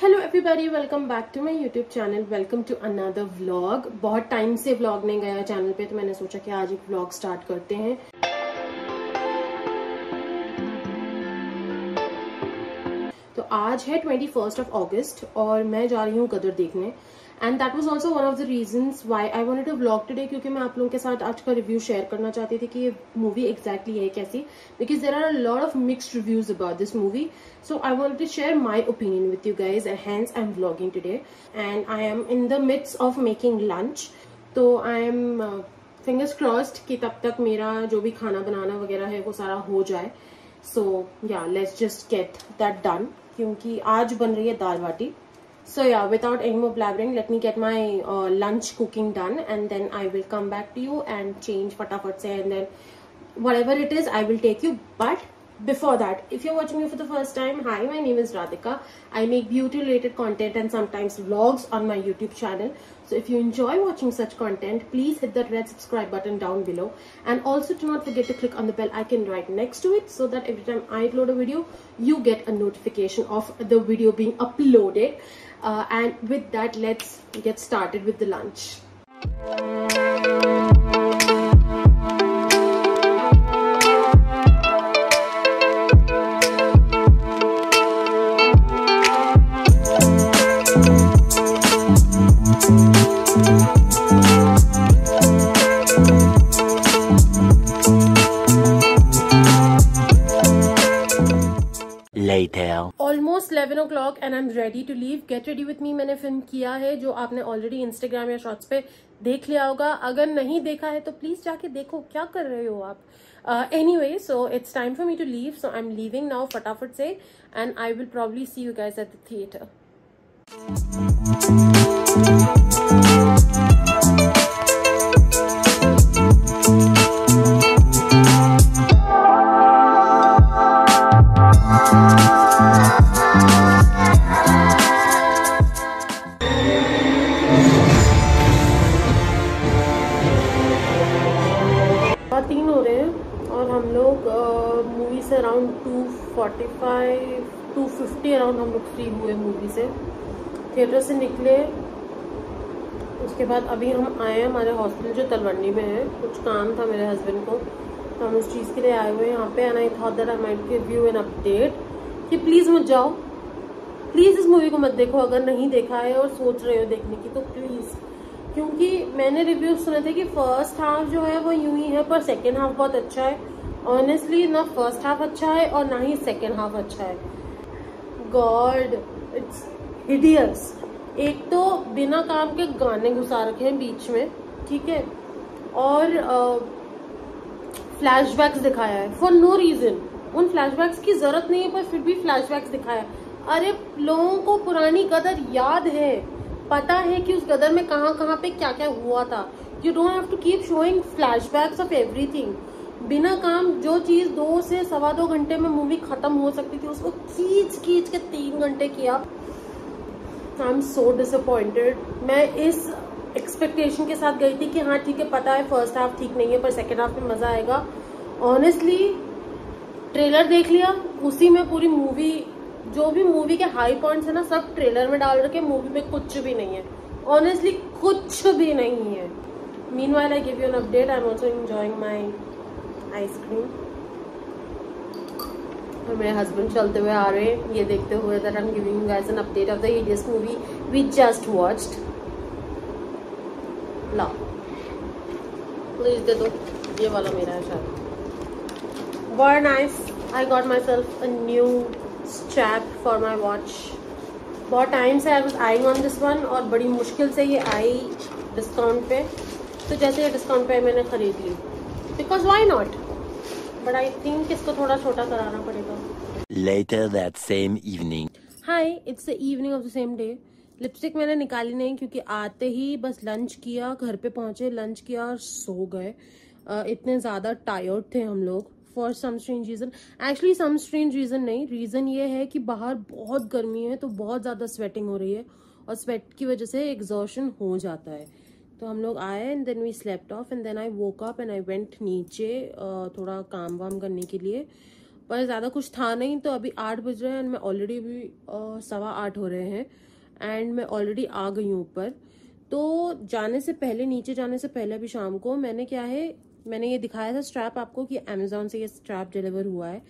Hello everybody, welcome back to my YouTube channel. Welcome to another vlog. बहुत time से vlog नहीं गया channel पे, तो मैंने सोचा कि आज एक व्लॉग स्टार्ट करते हैं। तो आज है 21st ऑफ अगस्त और मैं जा रही हूँ गदर देखने। And that was also one of the reasons why I wanted to vlog today, क्योंकि मैं आप लोगों के साथ आज का रिव्यू शेयर करना चाहती थी कि ये मूवी एग्जैक्टली है कैसी, because there are a lot of mixed reviews about this movie. So I wanted to share my opinion with you guys, and hence I'm vlogging today. And I am in the midst of making lunch. तो I am fingers crossed कि तब तक मेरा जो भी खाना बनाना वगैरह है वो सारा हो जाए. So yeah, let's just get that done. क्योंकि आज बन रही है दाल बाटी. So yeah, without any more blabbering, let me get my lunch cooking done, and then I will come back to you and change फटाफट से, and then whatever it is, I will take you. But before that, if you're watching me for the first time, hi, my name is Radhika. I make beauty related content and sometimes vlogs on my YouTube channel. So if you enjoy watching such content, please hit that red subscribe button down below, and also do not forget to click on the bell icon right next to it, so that every time I upload a video, you get a notification of the video being uploaded. And with that, let's get started with the lunch. Almost 11 o'clock and I'm ready to leave. Get ready with me मैंने film किया है, जो आपने already Instagram या shorts पे देख लिया होगा. अगर नहीं देखा है तो प्लीज जाके देखो, क्या कर रहे हो आप. Anyway, so it's time for me to leave, so I'm leaving now फटाफट से, and I will probably see you guys at the theater. तीन हो रहे हैं और हम लोग मूवी से अराउंड 2:45 2:50 अराउंड हम लोग फ्री हुए मूवी से. थिएटर से निकले, उसके बाद अभी हम आए हमारे हॉस्टल जो तलवंडी में है. कुछ काम था मेरे हस्बैंड को, तो हम उस चीज़ के लिए आए हुए हैं यहाँ पे. And I thought that I might give you an update कि प्लीज़ मत जाओ, प्लीज़ इस मूवी को मत देखो. अगर नहीं देखा है और सोच रहे हो देखने की तो प्लीज़, क्योंकि मैंने रिव्यू सुने थे कि फर्स्ट हाफ जो है वो यूं ही है, पर सेकेंड हाफ बहुत अच्छा है. ऑनेस्टली ना फर्स्ट हाफ अच्छा है और ना ही सेकेंड हाफ अच्छा है. God, it's hideous. एक तो बिना काम के गाने घुसा रखे हैं बीच में, ठीक है, और फ्लैशबैक्स दिखाया है फॉर नो रीजन. उन फ्लैशबैक्स की जरूरत नहीं है, पर फिर भी फ्लैशबैक्स दिखाया. अरे लोगों को पुरानी गदर याद है, पता है कि उस गदर में कहाँ पे क्या क्या हुआ था. You don't have to keep showing flashbacks of everything. बिना काम जो चीज 2 से 2.25 घंटे में मूवी खत्म हो सकती थी, उसको खींच के 3 घंटे किया. I am so disappointed. मैं इस एक्सपेक्टेशन के साथ गई थी कि हाँ ठीक है, पता है फर्स्ट हाफ ठीक नहीं है, पर सेकेंड हाफ में मजा आएगा. ऑनेस्टली ट्रेलर देख लिया, उसी में पूरी मूवी, जो भी मूवी के हाई पॉइंट्स है ना, सब ट्रेलर में डाल रखे. मूवी में कुछ भी नहीं है, ऑनेस्टली कुछ भी नहीं है. Meanwhile I give you an update. I am also enjoying my ice cream. और मेरे हस्बैंड चलते हुए आ रहे हैं, ये देखते हुए that I am giving you guys an update of the hideous movie we just watched. ला प्लीज दे दो, ये वाला मेरा है शायद. Very nice. I got myself a new strap for my watch. बहुत टाइम से I was eyeing on this one, और बड़ी मुश्किल से ये आई डिस्काउंट पे. तो जैसे ये डिस्काउंट पे मैंने खरीद ली, because why not? But I think इसको थोड़ा छोटा कराना पड़ेगा. Later that same evening. Hi, it's the evening of the same day. Lipstick मैंने निकाली नहीं, क्योंकि आते ही बस लंच किया, घर पे पहुंचे, लंच किया और सो गए. इतने ज्यादा टायर्ड थे हम लोग. For some strange reason, actually some strange reason नहीं, रीजन ये है कि बाहर बहुत गर्मी है, तो बहुत ज्यादा स्वेटिंग हो रही है, और स्वेट की वजह से एग्जॉशन हो जाता है. तो हम लोग आए and then we slept off, and then I woke up and I went नीचे थोड़ा काम वाम करने के लिए. पर ज़्यादा कुछ था नहीं। तो अभी 8 बज रहे हैं एंड मैं ऑलरेडी अभी 7:15 हो रहे हैं एंड मैं ऑलरेडी आ गई हूँ ऊपर। तो जाने से पहले, नीचे जाने से पहले अभी शाम को मैंने क्या है, मैंने ये दिखाया था स्ट्रैप आपको कि अमेजोन से ये स्ट्रैप डिलीवर हुआ है,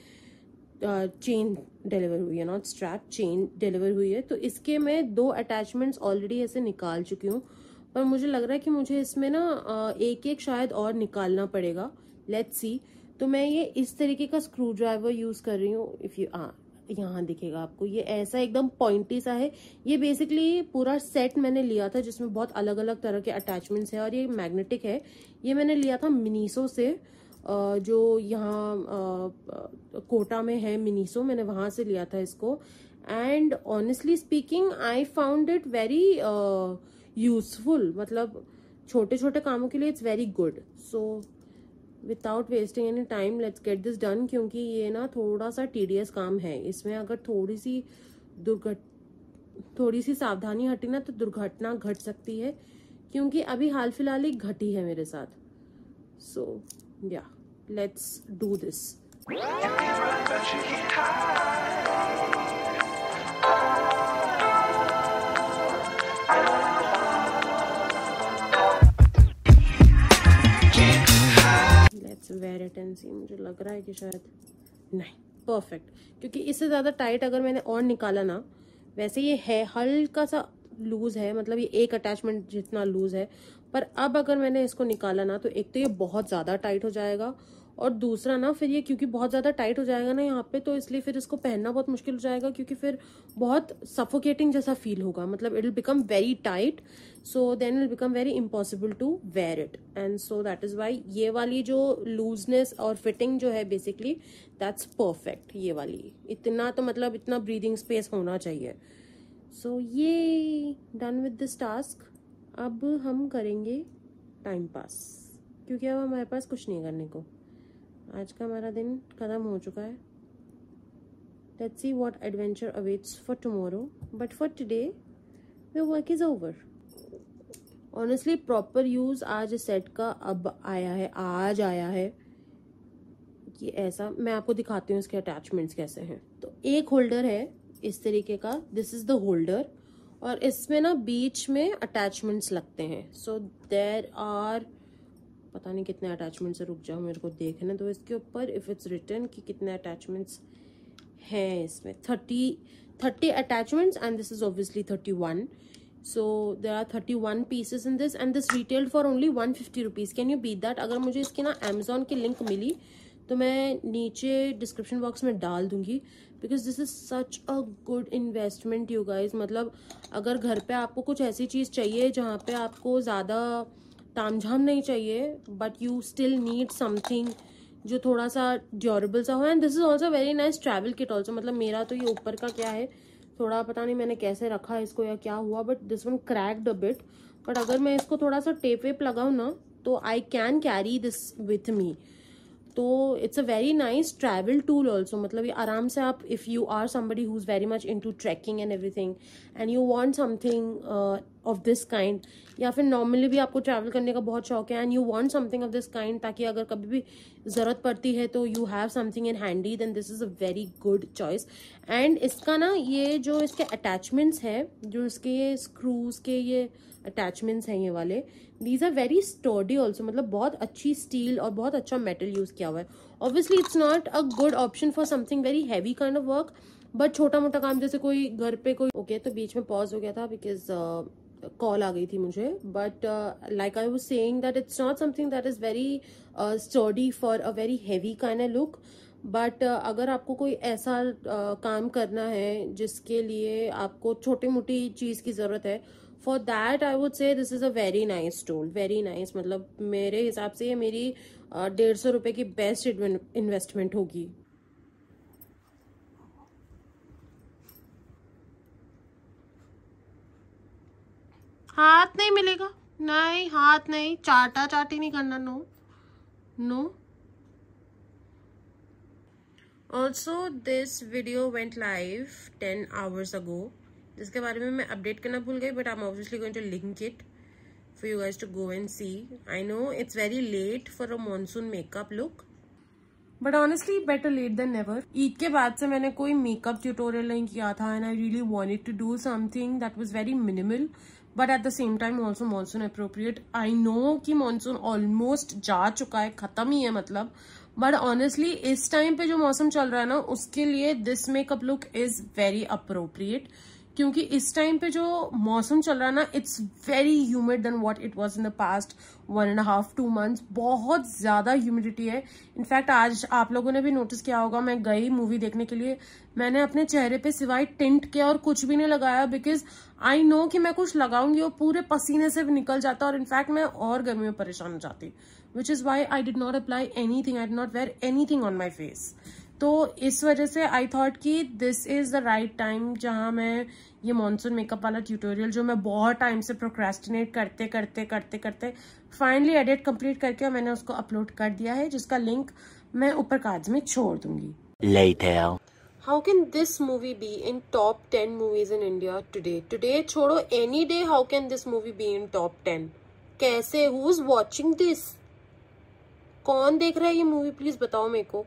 चेन डिलीवर हुई है, नॉट स्ट्रैप, चेन डिलीवर हुई है। तो इसके मैं 2 अटैचमेंट्स ऑलरेडी ऐसे निकाल चुकी हूँ, पर मुझे लग रहा है कि मुझे इसमें ना एक शायद और निकालना पड़ेगा। Let's see. तो मैं ये इस तरीके का स्क्रू ड्राइवर यूज कर रही हूँ। इफ यू यहाँ दिखेगा आपको, ये ऐसा एकदम पॉइंटी सा है। ये बेसिकली पूरा सेट मैंने लिया था जिसमें बहुत अलग अलग तरह के अटैचमेंट्स है और ये मैग्नेटिक है। ये मैंने लिया था मिनीसो से, जो यहाँ कोटा में है मिनीसो, मैंने वहां से लिया था इसको। And honestly speaking I found it very useful, मतलब छोटे छोटे कामों के लिए it's very good. So without wasting any time let's get this done, क्योंकि ये ना थोड़ा सा टीडियस काम है। इसमें अगर थोड़ी सी सावधानी हटी ना तो दुर्घटना घट सकती है, क्योंकि अभी हाल फिलहाल ही घटी है मेरे साथ। सो या let's do this. Wear it and see. मुझे लग रहा है कि शायद नहीं, परफेक्ट, क्योंकि इससे ज्यादा टाइट अगर मैंने और निकाला ना, वैसे ये है हल्का सा लूज है, मतलब ये एक अटैचमेंट जितना लूज है, पर अब अगर मैंने इसको निकाला ना तो एक तो ये बहुत ज्यादा टाइट हो जाएगा और दूसरा ना फिर ये क्योंकि बहुत ज्यादा टाइट हो जाएगा ना यहाँ पे, तो इसलिए फिर इसको पहनना बहुत मुश्किल हो जाएगा, क्योंकि फिर बहुत सफोकेटिंग जैसा फील होगा, मतलब it will become very tight, so then it will become very impossible to wear it. And so that is why ये वाली जो लूजनेस और फिटिंग जो है बेसिकली दैट्स परफेक्ट। ये वाली इतना तो मतलब इतना ब्रीदिंग स्पेस होना चाहिए। सो ये डन विद दिस टास्क। अब हम करेंगे टाइम पास, क्योंकि अब हमारे पास कुछ नहीं करने को। आज का हमारा दिन खत्म हो चुका है। Let's see what adventure awaits for tomorrow, but for today your work is over. Honestly proper use आज सेट का अब आया है, आज आया है कि ऐसा। मैं आपको दिखाती हूँ इसके अटैचमेंट्स कैसे हैं। तो एक होल्डर है इस तरीके का, दिस इज द होल्डर, और इसमें ना बीच में अटैचमेंट्स लगते हैं। सो देयर आर, पता नहीं कितने अटैचमेंट्स है, रुक जाओ मेरे को देखने दो इसके ऊपर इफ इट्स रिटन कि कितने अटैचमेंट्स हैं इसमें। 30 attachments and this is obviously 31. So there are 31 pieces in this and this retailed for only 150 rupees. Can you beat that? अगर मुझे इसकी ना Amazon की लिंक मिली तो मैं नीचे डिस्क्रिप्शन बॉक्स में डाल दूंगी, because this is such a good investment you guys. मतलब अगर घर पे आपको कुछ ऐसी चीज चाहिए जहाँ पे आपको ज्यादा तामझाम नहीं चाहिए, but you still need something जो थोड़ा सा ड्यूरेबल सा हो। And this is also very nice travel kit also. मतलब मेरा तो ये ऊपर का क्या है, थोड़ा पता नहीं मैंने कैसे रखा है इसको या क्या हुआ, but this one cracked a bit. But अगर मैं इसको थोड़ा सा टेप वेप लगाऊं ना तो I can carry this with me. तो it's a very nice travel tool also. मतलब ये आराम से आप, if you are somebody who is very much into trekking and everything and you want something of this kind, या फिर normally भी आपको ट्रैवल करने का बहुत शौक है and you want something of this kind, ताकि अगर कभी भी जरूरत पड़ती है तो you have something in handy, then this is a very good choice. And इसका ना ये जो इसके अटैचमेंट्स है, जो इसके ये स्क्रूज के ये अटैचमेंट्स हैं ये वाले, these are very sturdy also. मतलब बहुत अच्छी स्टील और बहुत अच्छा मेटल यूज किया हुआ है। Obviously it's not a good option for something very heavy kind of work, but छोटा मोटा काम जैसे कोई घर पे कोई ओके। तो बीच में पॉज हो गया था बिकॉज कॉल आ गई थी मुझे, but like I was saying that it's not something that is very sturdy for a very heavy kind of look. But अगर आपको कोई ऐसा काम करना है जिसके लिए आपको छोटी मोटी चीज की जरूरत है, for that I would say this is a very nice tool, very nice. मतलब मेरे हिसाब से ये मेरी 150 रुपए की बेस्ट इन्वेस्टमेंट होगी। हाथ नहीं मिलेगा, नहीं हाथ नहीं, चाटा चाटी नहीं करना, no no. Also this video went live 10 hours ago, जिसके बारे में मैं अपडेट करना भूल गई, but I am obviously going to link it for you guys to go and see. I know it's very late for a monsoon makeup look, but honestly better late than never. Eid के बाद से मैंने कोई makeup tutorial नहीं किया था and I really wanted to do something that was very minimal but at the same time also monsoon appropriate. I know कि monsoon almost जा चुका है, खत्म ही है मतलब, बट ऑनेस्टली इस टाइम पे जो मौसम चल रहा है ना उसके लिए this makeup look is very appropriate, क्योंकि इस टाइम पे जो मौसम चल रहा है ना it's very humid then what it was in the past 1.5-2 months। बहुत ज्यादा ह्यूमिडिटी है। इनफैक्ट आज आप लोगों ने भी नोटिस किया होगा, मैं गई मूवी देखने के लिए, मैंने अपने चेहरे पे सिवाय टिंट के और कुछ भी नहीं लगाया, बिकॉज आई नो कि मैं कुछ लगाऊंगी और पूरे पसीने से निकल जाता और इनफैक्ट मैं और गर्मी में परेशान हो जाती, which is why I did not apply anything, I did not wear anything on my face. तो इस वजह से आई थॉट कि this is the right time जहां मैं ये मॉनसून मेकअप वाला ट्यूटोरियल जो मैं बहुत टाइम से प्रोक्रेस्टिनेट करते करते करते करते फाइनली एडिट कंप्लीट करके और मैंने उसको अपलोड कर दिया है, जिसका लिंक मैं ऊपर कार्ड्स में छोड़ दूंगी। Later. How can this movie be in top 10 movies in India today? Today छोड़ो, any day how can this movie be in top 10? कैसे? Who's watching this? कौन देख रहा है ये मूवी, प्लीज बताओ मेरे को।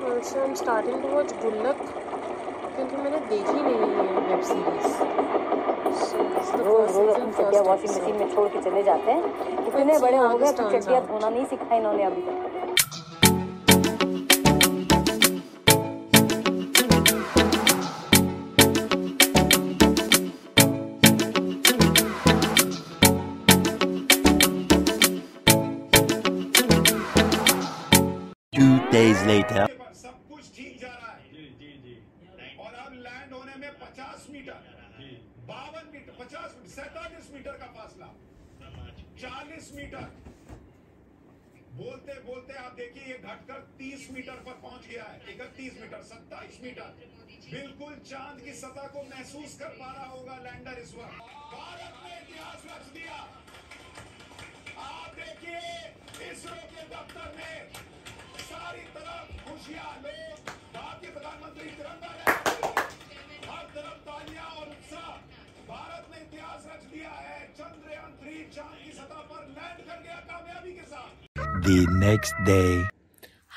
Also, I'm starting to watch गुल्लक क्योंकि मैंने देखी नहीं है वेब सीरीज। रोज रोज अपनी चड्डियाँ वॉशिंग मशीन में छोड़ के चले जाते हैं। इतने बड़े हो गए तो चड्डियाँ धोना नहीं सीखा इन्होंने अभी तक। Days later. सब कुछ ठीक जा रहा है। जी। और अब लैंड होने में 50 मीटर, 52 मीटर, 50 मीटर, 47 मीटर का फासला, 40 मीटर। बोलते बोलते आप देखिए ये घटकर 30 मीटर पर पहुंच गया है। 31 मीटर, 27 मीटर। बिल्कुल चांद की सतह को महसूस कर पा रहा होगा लैंडर इस वक्त। भारत ने इतिहास रच दिया। आप देखिए इसरो के दफ्तर में सारी तरफ खुशियां, लोग, भारतीय प्रधानमंत्री तिरंगा लहराते, हर तरफ तालियां और उत्साह। भारत ने इतिहास रच दिया है। चंद्रयान 3 चांद की सतह पर लैंड कर गया कामयाबी के साथ। The next day.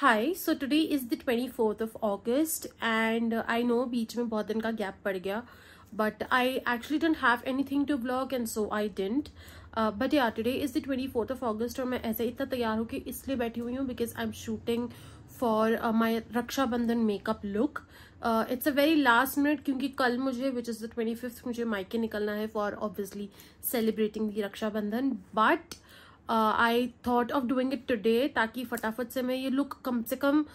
Hi, so today is the 24th of August and I know बीच में बहुत दिन का गैप पड़ गया, but I actually didn't have anything to vlog and so I didn't. But yeah, today is the 24th of August और मैं ऐसे इतना तैयार हूँ कि इसलिए बैठी हुई हूँ because I'm shooting for my Rakshabandhan makeup look. It's a very last minute क्योंकि कल मुझे which is the 25th मुझे मायके निकलना है for obviously celebrating the Rakshabandhan, but I thought of doing it today ताकि फटाफट से मैं ये लुक कम से कम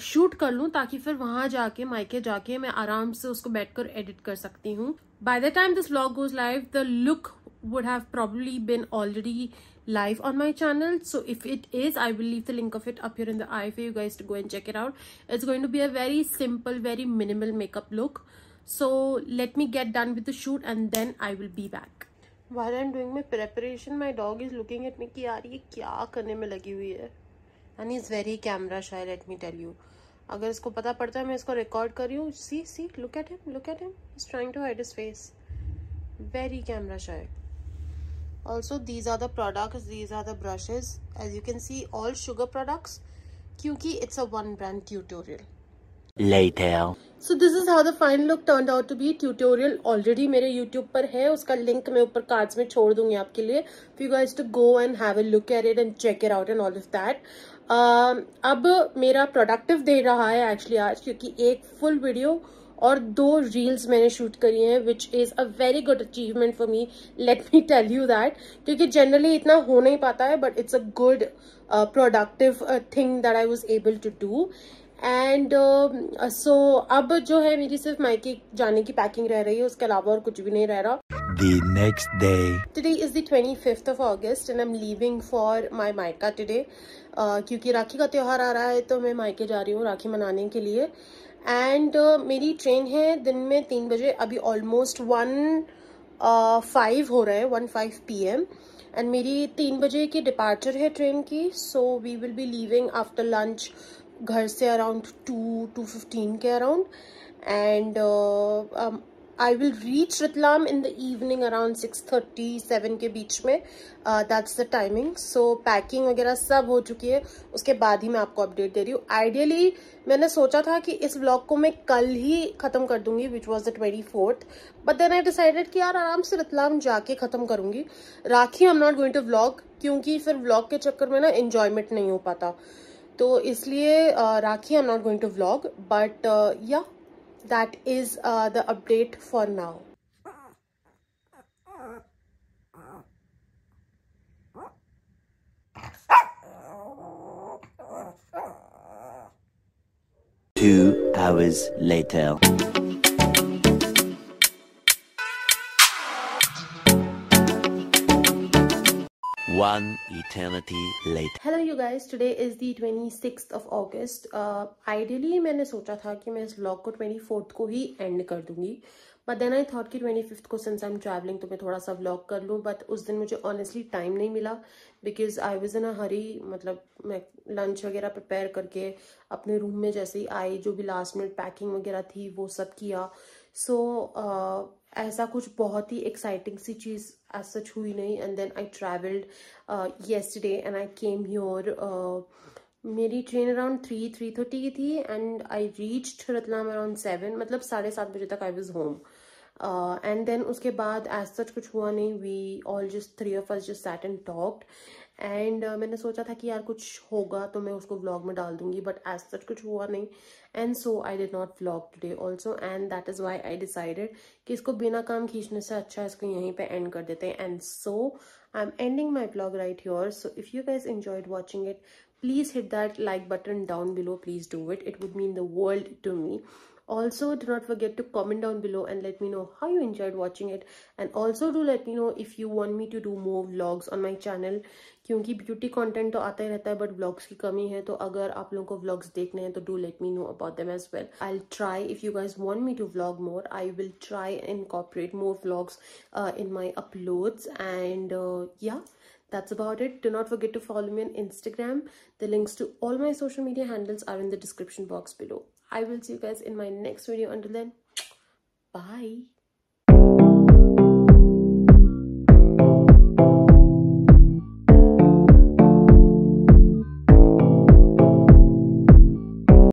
शूट कर लूँ ताकि फिर वहां जाके मायके जाके मैं आराम से उसको बैठकर एडिट कर सकती हूँ। By the time this vlog goes live, the look would have probably been already live on my channel, so if it is, I will leave the link of it up here in the eye for you guys to go and check it out. It's going to be a very simple, very minimal makeup look, so let me get done with the shoot and then I will be back. While I'm doing my preparation, my dog is looking at me कि यार ये क्या करने में लगी हुई है, and he's very camera shy, let me tell you. अगर इसको पता पड़ता है मैं इसको रिकॉर्ड कर रही हूँ, see, look at him, he's trying to hide his face, very camera shy. Also, these are the products, these are the brushes, as you can see, all sugar products क्योंकि it's a one brand tutorial. Later. So this is how the final look turned out to be. Tutorial already मेरे YouTube पर है, उसका link मैं ऊपर cards में छोड़ दूंगी आपके लिए for you guys to go and have a look at it and check it out and all of that. अब मेरा प्रोडक्टिव डे रहा है एक्चुअली आज, क्योंकि एक फुल वीडियो और 2 रील्स मैंने शूट करी हैं, which is a very good achievement for me, let me tell you that, क्योंकि जनरली इतना हो नहीं पाता है, but it's a good productive thing that I was able to do. And so अब जो है मेरी सिर्फ मायके जाने की पैकिंग रह रही है, उसके अलावा और कुछ भी नहीं रह रहा। The next day. Today is the 25th of August and I'm leaving for my मायका today. क्योंकि राखी का त्योहार आ रहा है तो मैं मायके जा रही हूँ राखी मनाने के लिए। एंड मेरी ट्रेन है दिन में 3 बजे, अभी ऑलमोस्ट 1:05 हो रहा है, 1:05 PM, एंड मेरी 3 बजे की डिपार्चर है ट्रेन की। So we will be leaving after lunch घर से अराउंड 2:15 के around, and I will reach Ratlam in the evening around 6:37 के बीच में. That's the timing. So packing वगैरह सब हो चुकी है, उसके बाद ही मैं आपको अपडेट दे रही हूँ. Ideally मैंने सोचा था कि इस व्लॉग को मैं कल ही खत्म कर दूंगी, which was the 24th. But then I decided कि यार आराम से रतलाम जाके खत्म करूंगी. राखी I'm not going to vlog, क्योंकि फिर व्लॉग के चक्कर में ना enjoyment नहीं हो पाता. तो इसलिए राखी I'm not going to vlog. But yeah. That is the update for now. Two hours later. One eternity later. Hello you guys, today is the 26th of August. Ideally मैंने सोचा था कि मैं इस vlog को 24th को ही end कर दूंगी, but then I thought कि 25th को since I'm traveling तो मैं थोड़ा सा vlog कर लूँ. but उस दिन मुझे honestly time नहीं मिला because I was in a hurry. मतलब मैं lunch वगैरह prepare करके अपने room में जैसे ही आई, जो भी last minute packing वगैरह थी वो सब किया. So ऐसा कुछ बहुत ही एक्साइटिंग सी चीज़ एज सच हुई नहीं. And then I travelled yesterday and I came here. मेरी ट्रेन अराउंड 3:30 की थी and I reached Ratlam around 7, मतलब 7:30 बजे तक I was home. And then उसके बाद एज सच कुछ हुआ नहीं. We all just 3 of us just sat and talked. एंड मैंने सोचा था कि यार कुछ होगा तो मैं उसको व्लॉग में डाल दूंगी, बट एज सच कुछ हुआ नहीं. And so I did not vlog today also, and that is why I decided कि इसको बिना काम खींचने से अच्छा इसको यहीं पे एंड कर देते हैं. And so I am ending my vlog right here. So if you guys enjoyed watching it, please hit that like button down below. Please do it. It would mean the world to me. Also, do not forget to comment down below and let me know how you enjoyed watching it. And also do let me know if you want me to do more vlogs on my channel. क्योंकि beauty content तो आता ही रहता है, but vlogs की कमी है. तो अगर आप लोगों को vlogs देखने हैं तो do let me know about them as well. I'll try, if you guys want me to vlog more, I will try and incorporate more vlogs in my uploads. And yeah. That's about it. Do not forget to follow me on Instagram. The links to all my social media handles are in the description box below. I will see you guys in my next video. Until then, bye.